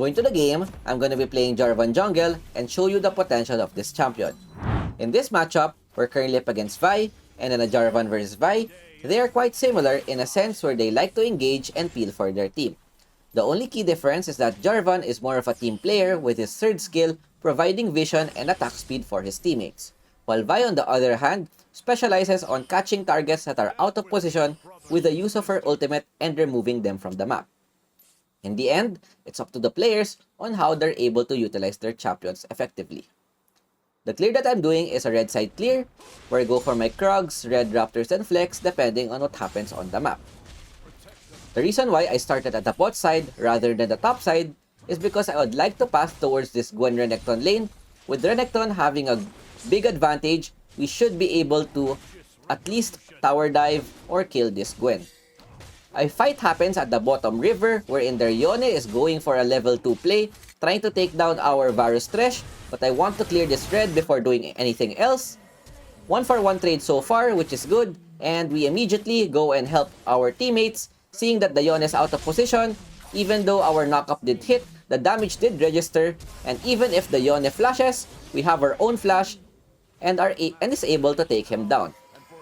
into the game, I'm going to be playing Jarvan jungle and show you the potential of this champion. In this matchup, we're currently up against Vi, and in a Jarvan versus Vi, they are quite similar in a sense where they like to engage and peel for their team. The only key difference is that Jarvan is more of a team player with his third skill providing vision and attack speed for his teammates, while Vi on the other hand specializes on catching targets that are out of position with the use of her ultimate and removing them from the map. In the end, it's up to the players on how they're able to utilize their champions effectively. The clear that I'm doing is a red side clear, where I go for my Krugs, Red Raptors, and Flex depending on what happens on the map. The reason why I started at the bot side rather than the top side is because I would like to pass towards this Gwen Renekton lane. With Renekton having a big advantage, we should be able to at least tower dive or kill this Gwen. A fight happens at the bottom river wherein their Yone is going for a level 2 play, trying to take down our Varus Thresh, but I want to clear this red before doing anything else. 1-for-1 trade so far, which is good, and we immediately go and help our teammates, seeing that the Yone is out of position. Even though our knockup did hit, the damage did register, and even if the Yone flashes, we have our own flash and is able to take him down.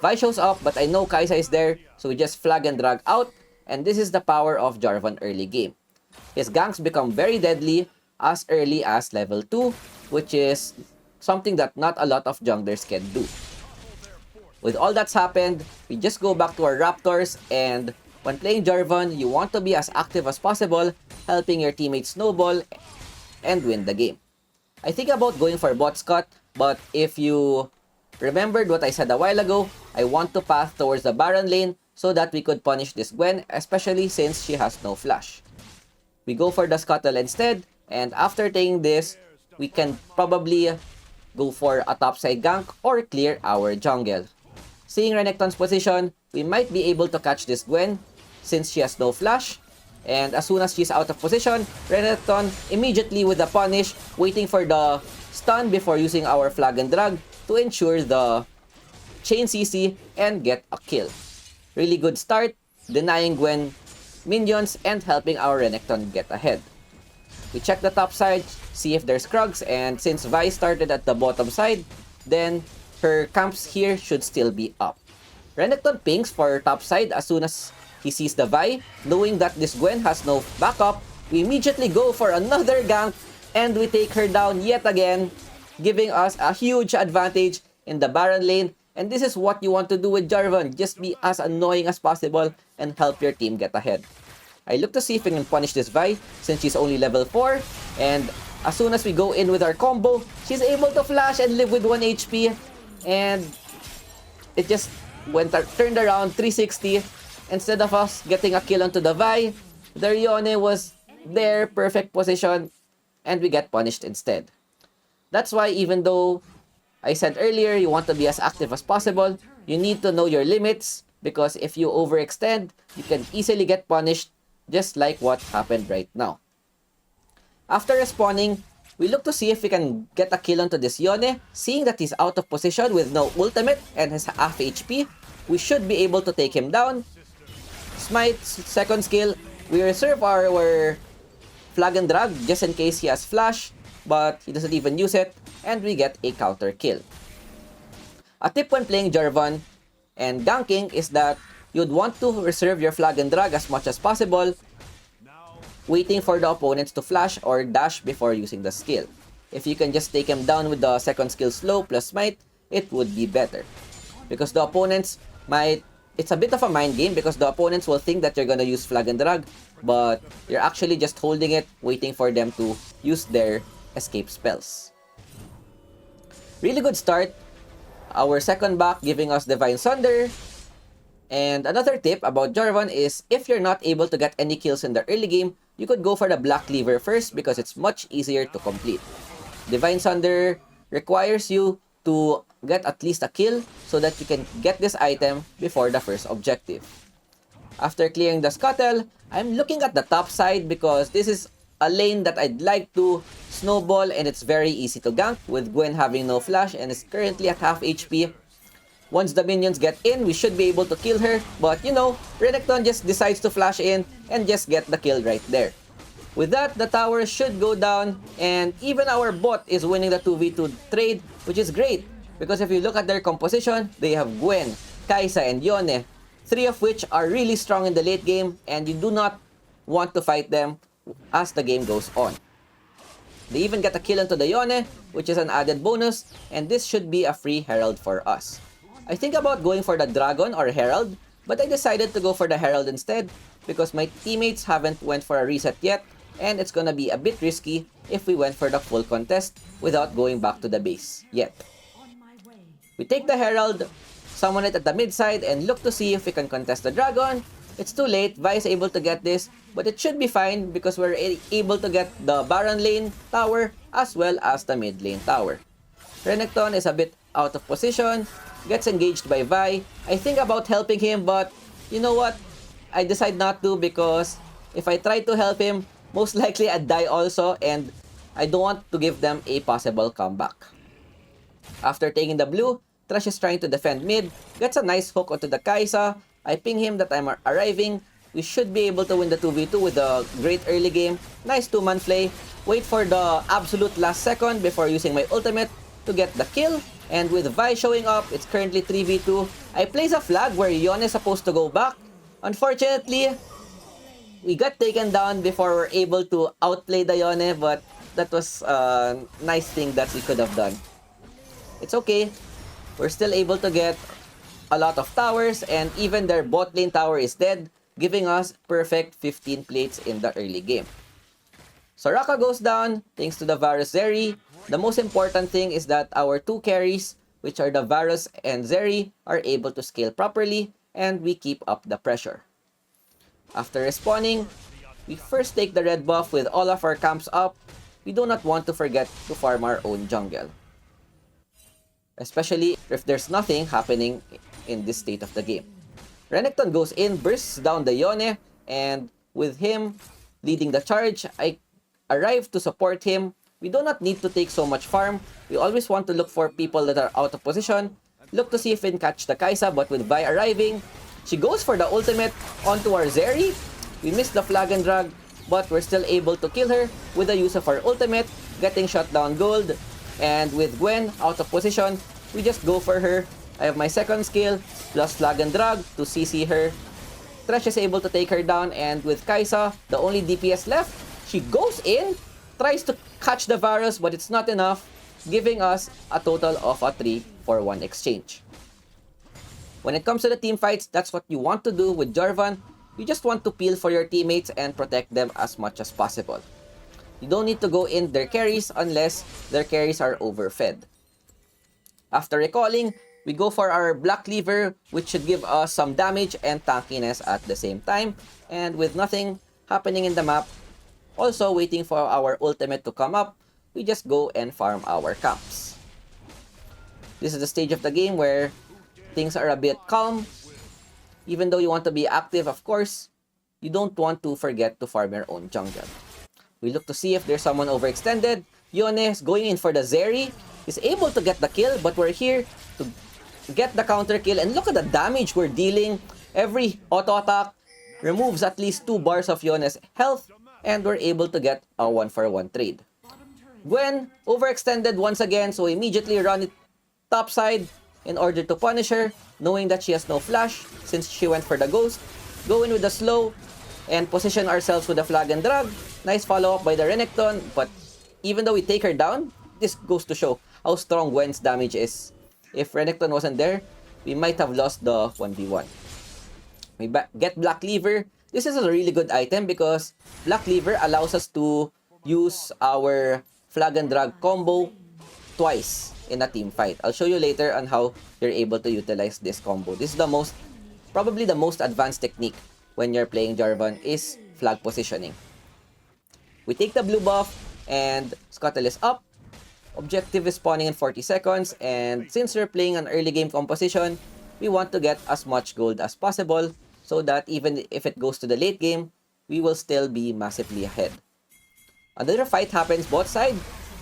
Vi shows up, but I know Kai'Sa is there, so we just flag and drag out, and this is the power of Jarvan early game. His ganks become very deadly as early as level 2, which is something that not a lot of junglers can do. With all that's happened, we just go back to our Raptors, and when playing Jarvan, you want to be as active as possible, helping your teammates snowball and win the game. I think about going for bot Scott, but if you remembered what I said a while ago, I want to path towards the Baron lane so that we could punish this Gwen, especially since she has no flash. We go for the Scuttle instead, and after taking this, we can probably go for a topside gank or clear our jungle. Seeing Renekton's position, we might be able to catch this Gwen since she has no flash, and as soon as she's out of position, Renekton immediately with the punish, waiting for the stun before using our flag and drag to ensure the chain CC and get a kill. Really good start, denying Gwen minions and helping our Renekton get ahead. We check the top side, see if there's Krugs, and since Vi started at the bottom side, then her camps here should still be up. Renekton pings for top side as soon as he sees the Vi. Knowing that this Gwen has no backup, we immediately go for another gank and we take her down yet again, giving us a huge advantage in the Baron lane. And this is what you want to do with Jarvan, just be as annoying as possible and help your team get ahead. I look to see if we can punish this Vi since she's only level 4, and as soon as we go in with our combo, she's able to flash and live with 1 HP, and it just turned around 360. Instead of us getting a kill onto the Vi, their Yone was there, perfect position, and we get punished instead. That's why even though I said earlier you want to be as active as possible, you need to know your limits, because if you overextend, you can easily get punished, just like what happened right now. After respawning, we look to see if we can get a kill onto this Yone. Seeing that he's out of position with no ultimate and has half HP, we should be able to take him down. Smite, second skill, we reserve our flag and drag just in case he has flash, but he doesn't even use it, and we get a counter kill. A tip when playing Jarvan and ganking is that you'd want to reserve your flag and drag as much as possible, waiting for the opponents to flash or dash before using the skill. If you can just take him down with the second skill slow plus smite, it would be better. Because the opponents it's a bit of a mind game, because the opponents will think that you're gonna use flag and drag, but you're actually just holding it, waiting for them to use their escape spells. Really good start. Our second back giving us Divine Sunder. And another tip about Jarvan is if you're not able to get any kills in the early game, you could go for the Black Cleaver first because it's much easier to complete. Divine Sunder requires you to get at least a kill so that you can get this item before the first objective. After clearing the Scuttle, I'm looking at the top side because this is a lane that I'd like to snowball, and it's very easy to gank with Gwen having no flash and is currently at half HP. Once the minions get in, we should be able to kill her, but you know, Renekton just decides to flash in and just get the kill right there. With that, the tower should go down, and even our bot is winning the 2v2 trade, which is great. Because if you look at their composition, they have Gwen, Kai'Sa, and Yone, three of which are really strong in the late game, and you do not want to fight them as the game goes on. They even get a kill into the Yone, which is an added bonus, and this should be a free Herald for us. I think about going for the Dragon or Herald, but I decided to go for the Herald instead because my teammates haven't went for a reset yet, and it's gonna be a bit risky if we went for the full contest without going back to the base yet. We take the Herald, summon it at the mid side, and look to see if we can contest the Dragon. It's too late, Vi is able to get this, but it should be fine because we're able to get the Baron lane tower as well as the mid lane tower. Renekton is a bit out of position, gets engaged by Vi. I think about helping him, but you know what? I decide not to because if I try to help him, most likely I'd die also, and I don't want to give them a possible comeback. After taking the blue, Thresh is trying to defend mid, gets a nice hook onto the Kai'Sa. I ping him that I'm arriving. We should be able to win the 2v2 with a great early game. Nice 2-man play. Wait for the absolute last second before using my ultimate to get the kill. And with Vi showing up, it's currently 3v2. I place a flag where Yone is supposed to go back. Unfortunately, we got taken down before we're able to outplay the Yone, but that was a nice thing that we could have done. It's okay. We're still able to get a lot of towers, and even their bot lane tower is dead, giving us perfect 15 plates in the early game. Soraka goes down thanks to the Varus Zeri. The most important thing is that our two carries, which are the Varus and Zeri, are able to scale properly, and we keep up the pressure. After respawning, we first take the red buff with all of our camps up. We do not want to forget to farm our own jungle, especially if there's nothing happening in this state of the game. Renekton goes in, bursts down the Yone, and with him leading the charge, I arrive to support him. We do not need to take so much farm. We always want to look for people that are out of position. Look to see if we can catch the Kai'Sa, but with Vi arriving, she goes for the ultimate onto our Zeri. We missed the flag and drag, but we're still able to kill her with the use of our ultimate, getting shot down gold. And with Gwen out of position, we just go for her. I have my second skill, plus flag and drag to CC her. Thresh is able to take her down, and with Kai'Sa, the only DPS left, she goes in, tries to catch the Varus, but it's not enough, giving us a total of a 3-for-1 exchange. When it comes to the team fights, that's what you want to do with Jarvan. You just want to peel for your teammates and protect them as much as possible. You don't need to go in their carries unless their carries are overfed. After recalling, we go for our Black Cleaver, which should give us some damage and tankiness at the same time. And with nothing happening in the map, also waiting for our ultimate to come up, we just go and farm our camps. This is the stage of the game where things are a bit calm. Even though you want to be active, of course, you don't want to forget to farm your own jungle. We look to see if there's someone overextended. Yone is going in for the Zeri. Is able to get the kill, but we're here to get the counter kill, and look at the damage we're dealing. Every auto attack removes at least 2 bars of Yone's health, and we're able to get a 1-for-1 trade. Gwen overextended once again, so immediately run it topside in order to punish her, knowing that she has no flash since she went for the ghost. Go in with the slow and position ourselves with the flag and drag. Nice follow-up by the Renekton, but even though we take her down, this goes to show how strong Gwen's damage is. If Renekton wasn't there, we might have lost the 1v1. We get Black Cleaver. This is a really good item because Black Cleaver allows us to use our flag and drag combo twice in a team fight. I'll show you later on how you're able to utilize this combo. This is probably the most advanced technique when you're playing Jarvan is flag positioning. We take the blue buff and Scuttle is up. Objective is spawning in 40 seconds, and since we're playing an early game composition, we want to get as much gold as possible so that even if it goes to the late game, we will still be massively ahead. Another fight happens bot side.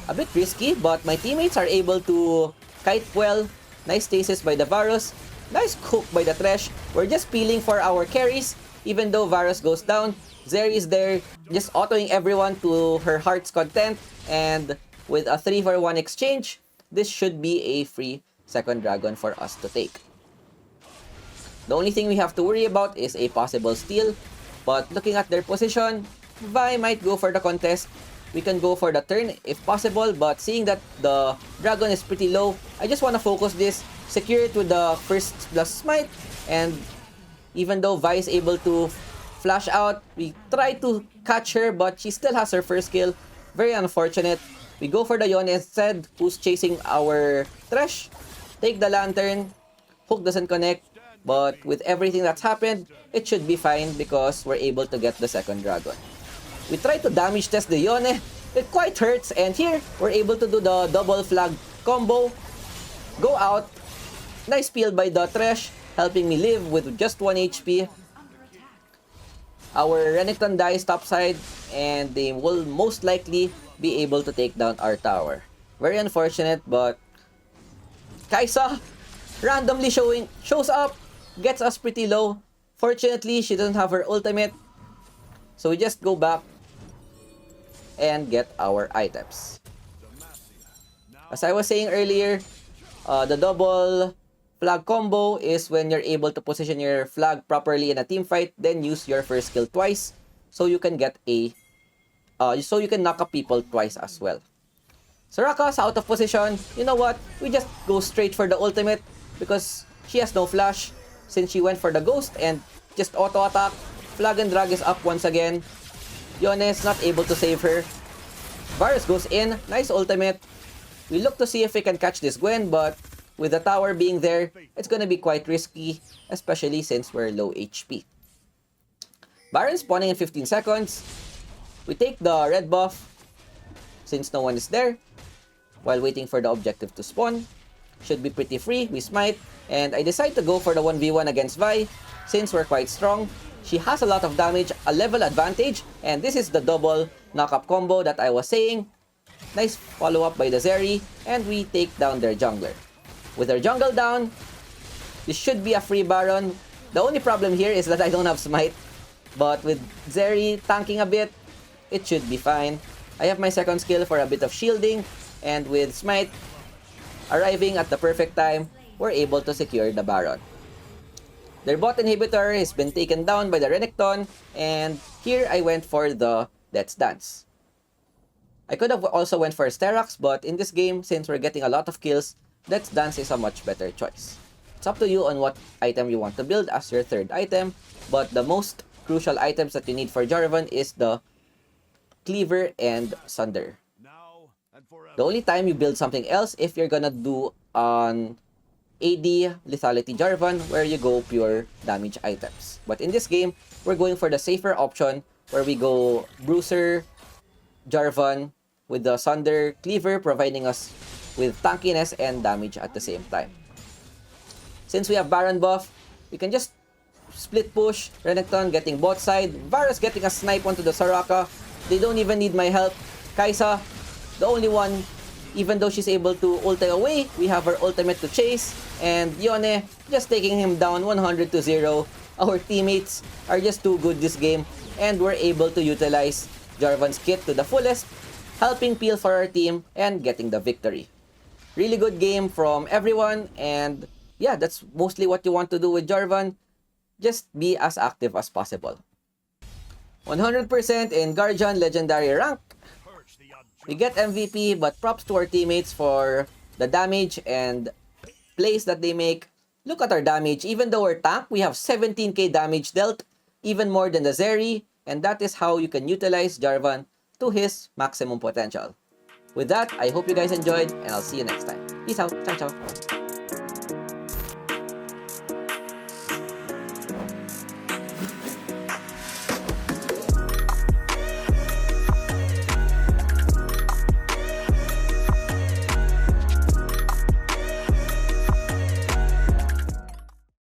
A bit risky, but my teammates are able to kite well. Nice stasis by the Varus. Nice cook by the Thresh. We're just peeling for our carries. Even though Varus goes down, Zeri is there, just autoing everyone to her heart's content, and with a 3-for-1 exchange, this should be a free second dragon for us to take. The only thing we have to worry about is a possible steal, but looking at their position, Vi might go for the contest. We can go for the turn if possible, but seeing that the dragon is pretty low, I just want to focus this, secure it with the first plus smite, and even though Vi is able to flash out, we try to catch her, but she still has her first kill. Very unfortunate. We go for the Yone instead, who's chasing our Thresh. Take the Lantern. Hook doesn't connect, but with everything that's happened, it should be fine because we're able to get the second dragon. We try to damage test the Yone. It quite hurts, and here, we're able to do the double flag combo. Go out. Nice peel by the Thresh, helping me live with just 1 HP. Our Renekton dies topside, and they will most likely be able to take down our tower. Very unfortunate, but Kai'Sa randomly shows up, gets us pretty low. Fortunately, she doesn't have her ultimate, so we just go back and get our items. As I was saying earlier, the double flag combo is when you're able to position your flag properly in a team fight, then use your first skill twice, so you can get so you can knock up people twice as well. Soraka's out of position. You know what? We just go straight for the ultimate because she has no flash since she went for the ghost and just auto attack. Flag and drag is up once again. Yone is not able to save her. Varus goes in. Nice ultimate. We look to see if we can catch this Gwen, but with the tower being there, it's gonna be quite risky, especially since we're low HP. Baron spawning in 15 seconds. We take the red buff since no one is there while waiting for the objective to spawn. Should be pretty free. We smite, and I decide to go for the 1v1 against Vi since we're quite strong. She has a lot of damage, a level advantage, and this is the double knock-up combo that I was saying. Nice follow-up by the Zeri, and we take down their jungler. With their jungle down, this should be a free Baron. The only problem here is that I don't have smite, but with Zeri tanking a bit, it should be fine. I have my second skill for a bit of shielding, and with smite arriving at the perfect time, we're able to secure the Baron. Their bot inhibitor has been taken down by the Renekton, and here I went for the Let's Dance. I could have also went for Sterak's, but in this game, since we're getting a lot of kills, Let's Dance is a much better choice. It's up to you on what item you want to build as your third item, but the most crucial items that you need for Jarvan is the Cleaver and Sunder. The only time you build something else if you're gonna do an AD Lethality Jarvan where you go pure damage items. But in this game, we're going for the safer option where we go Bruiser Jarvan with the Sunder Cleaver providing us with tankiness and damage at the same time. Since we have Baron buff, we can just split push, Renekton getting bot side, Varus getting a snipe onto the Soraka. They don't even need my help. Kai'Sa, the only one, even though she's able to ult away, we have her ultimate to chase, and Yone just taking him down 100-0. Our teammates are just too good this game, and we're able to utilize Jarvan's kit to the fullest, helping peel for our team and getting the victory. Really good game from everyone, and yeah, that's mostly what you want to do with Jarvan. Just be as active as possible. 100% in Guardian Legendary rank. We get MVP, but props to our teammates for the damage and plays that they make. Look at our damage. Even though we're tank, we have 17k damage dealt, even more than the Zeri, and that is how you can utilize Jarvan to his maximum potential. With that, I hope you guys enjoyed, and I'll see you next time. Peace out. Ciao, ciao.